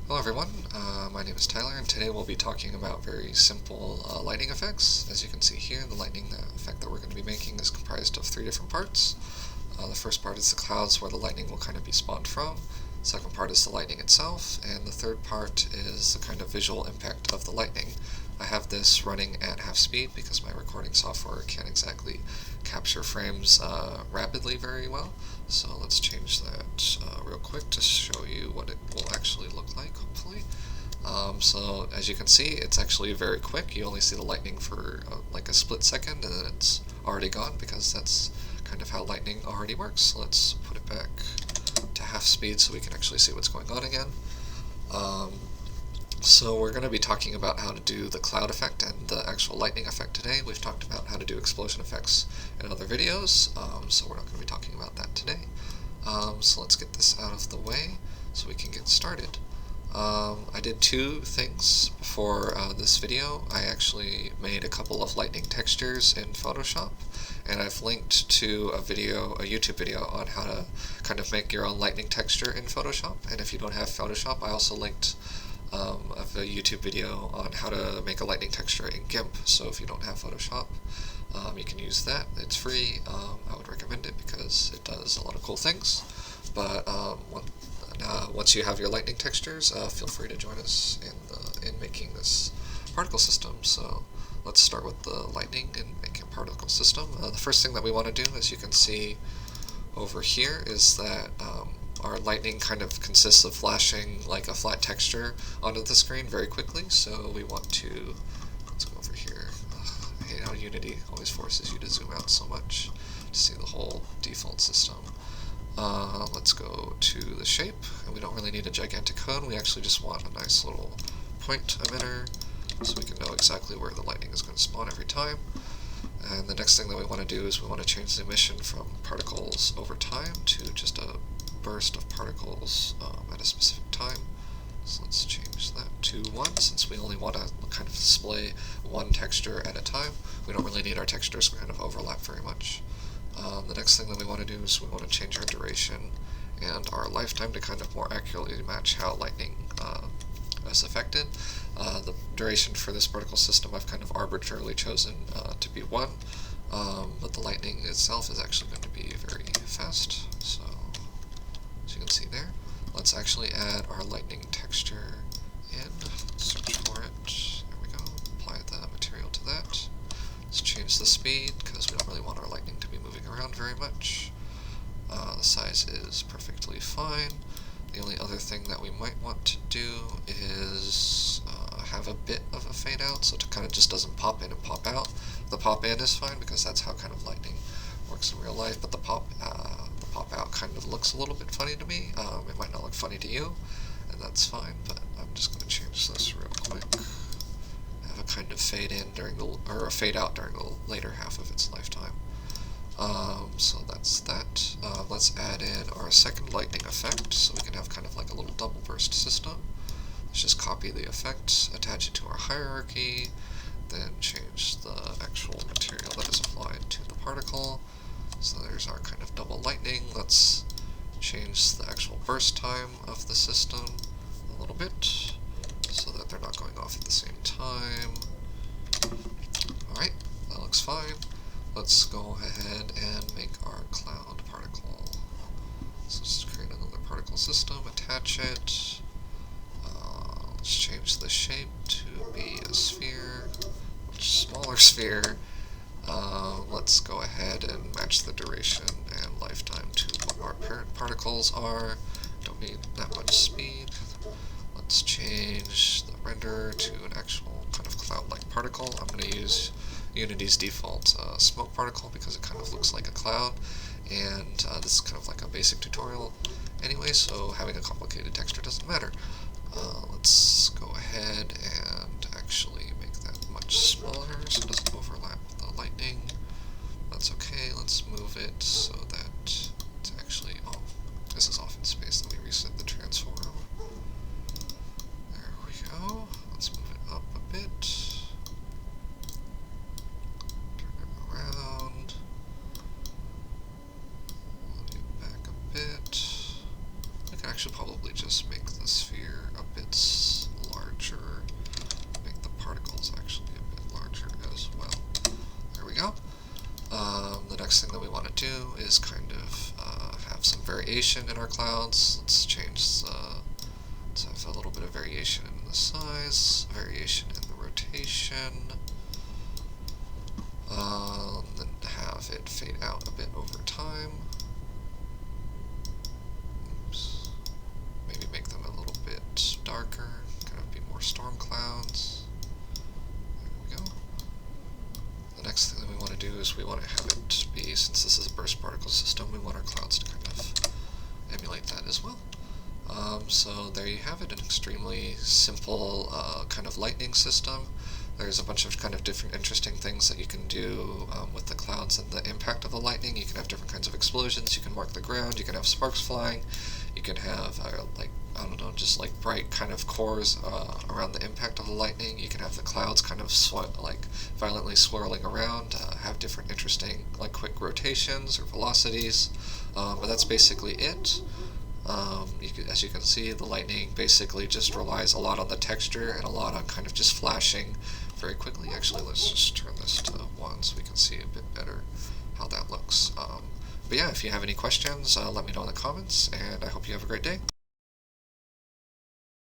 Hello everyone, my name is Tyler, and today we'll be talking about very simple lighting effects. As you can see here, the lightning effect that we're going to be making is comprised of three different parts. The first part is the clouds where the lightning will kind of be spawned from. The second part is the lightning itself, and the third part is the kind of visual impact of the lightning. I have this running at half speed because my recording software can't exactly capture frames rapidly very well. So let's change that real quick to show you what it will actually look like, hopefully. So as you can see, it's actually very quick. You only see the lightning for like a split second, and then it's already gone because that's kind of how lightning already works. Let's put it back to half speed so we can actually see what's going on again. So we're going to be talking about how to do the cloud effect and the actual lightning effect today. We've talked about how to do explosion effects in other videos, so we're not going to be talking about that today. So let's get this out of the way so we can get started. I did two things before this video. I actually made a couple of lightning textures in Photoshop, and I've linked to a YouTube video on how to kind of make your own lightning texture in Photoshop. And if you don't have Photoshop, I also linked of a YouTube video on how to make a lightning texture in GIMP. So if you don't have Photoshop, you can use that. It's free. I would recommend it because it does a lot of cool things. But once you have your lightning textures, feel free to join us in making this particle system. So let's start with the lightning and make a particle system. The first thing that we want to do, as you can see over here, is that our lightning kind of consists of flashing like a flat texture onto the screen very quickly, so we want to, let's go over here. I hate how Unity always forces you to zoom out so much to see the whole default system. Let's go to the shape, and we don't really need a gigantic cone, we actually just want a nice little point emitter so we can know exactly where the lightning is going to spawn every time. And the next thing that we want to do is we want to change the emission from particles over time to just a burst of particles at a specific time. So let's change that to 1, since we only want to kind of display one texture at a time. We don't really need our textures to kind of overlap very much. The next thing that we want to do is we want to change our duration and our lifetime to kind of more accurately match how lightning is affected. The duration for this particle system I've kind of arbitrarily chosen to be 1, but the lightning itself is actually going to be very fast. So as you can see there, let's actually add our lightning texture in. Search for it. There we go. Apply the material to that. Let's change the speed because we don't really want our lightning to be moving around very much. The size is perfectly fine. The only other thing that we might want to do is have a bit of a fade out, so it kind of just doesn't pop in and pop out. The pop in is fine because that's how kind of lightning works in real life, but the pop out kind of looks a little bit funny to me. It might not look funny to you, and that's fine, but I'm just going to change this real quick. Have a kind of fade in or a fade out during the later half of its lifetime. So that's that. Let's add in our second lightning effect, so we can have kind of like a little double burst system. Let's just copy the effect, attach it to our hierarchy, then change the actual material that is applied to the particle. So there's our kind of double lightning. Let's change the actual burst time of the system a little bit so that they're not going off at the same time. Alright, that looks fine. Let's go ahead and make our cloud particle. So let's create another particle system, attach it. Let's change the shape to be a sphere, much smaller sphere. Let's go ahead and match the duration and lifetime to what our parent particles are. Don't need that much speed. Let's change the render to an actual kind of cloud-like particle. I'm going to use Unity's default smoke particle because it kind of looks like a cloud, and this is kind of like a basic tutorial anyway, so having a complicated texture doesn't matter. Let's go ahead and actually make that much smaller so it doesn't overlap the lightning. That's okay. Let's move it so that it's actually this is off in space. Let me reset the transform. There we go. Let's move it up a bit. Turn it around. Move it back a bit. I can actually probably just make the sphere a bit variation in our clouds. Let's change let's have a little bit of variation in the size, variation in the rotation, then have it fade out a bit over time. Oops. Maybe make them a little bit darker, kind of be more storm clouds. There we go. The next thing that we want to do is we want to have it be, since this is a burst particle system, we want our clouds to kind of emulate that as well. So there you have it, an extremely simple kind of lightning system. There's a bunch of kind of different interesting things that you can do with the clouds and the impact of the lightning. You can have different kinds of explosions, you can mark the ground, you can have sparks flying, you can have like, I don't know, just like bright kind of cores around the impact of the lightning. You can have the clouds kind of like violently swirling around, have different interesting like quick rotations or velocities, but that's basically it. As you can see, the lightning basically just relies a lot on the texture and a lot on kind of just flashing very quickly. Actually, let's just turn this to 1 so we can see a bit better how that looks. But yeah, if you have any questions, let me know in the comments, and I hope you have a great day.